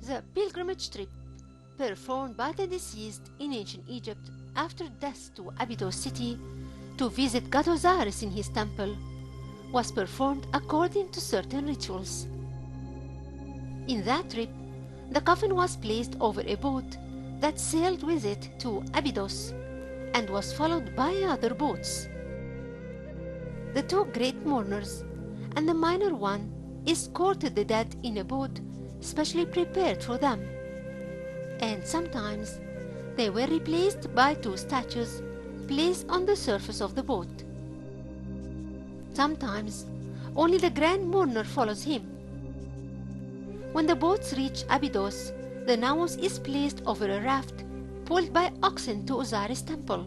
The pilgrimage trip performed by the deceased in ancient Egypt after death to Abydos city to visit God Osiris in his temple was performed according to certain rituals. In that trip, the coffin was placed over a boat that sailed with it to Abydos and was followed by other boats. The two great mourners and the minor one escorted the dead in a boat specially prepared for them, and sometimes they were replaced by two statues placed on the surface of the boat. Sometimes only the grand mourner follows him. When the boats reach Abydos, the naos is placed over a raft pulled by oxen to Osiris' temple.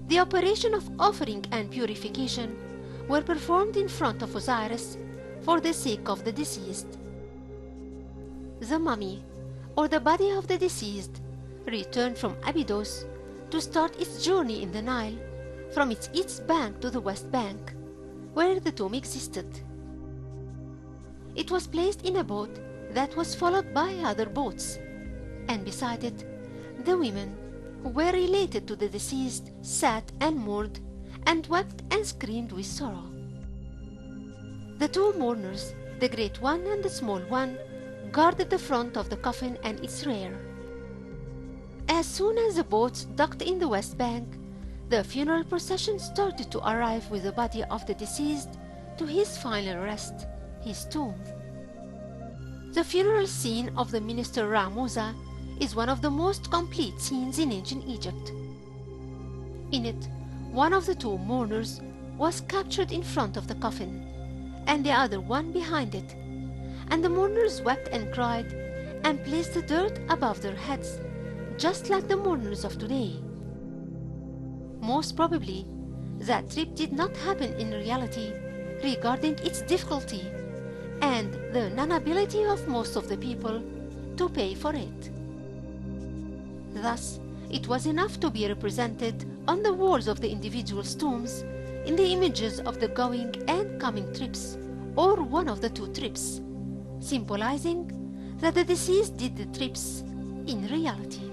The operation of offering and purification were performed in front of Osiris for the sake of the deceased. The mummy, or the body of the deceased, returned from Abydos to start its journey in the Nile from its east bank to the west bank, where the tomb existed. It was placed in a boat that was followed by other boats, and beside it, the women who were related to the deceased sat and mourned and wept and screamed with sorrow. The two mourners, the great one and the small one, guarded the front of the coffin and its rear. As soon as the boats docked in the west bank, the funeral procession started to arrive with the body of the deceased to his final rest, his tomb. The funeral scene of the minister Ra-Musa is one of the most complete scenes in ancient Egypt. In it, one of the two mourners was captured in front of the coffin, and the other one behind it, and the mourners wept and cried and placed the dirt above their heads, just like the mourners of today. Most probably, that trip did not happen in reality regarding its difficulty and the non-ability of most of the people to pay for it. Thus, it was enough to be represented on the walls of the individual's tombs in the images of the going and coming trips, or one of the two trips, symbolizing that the deceased did the trips in reality.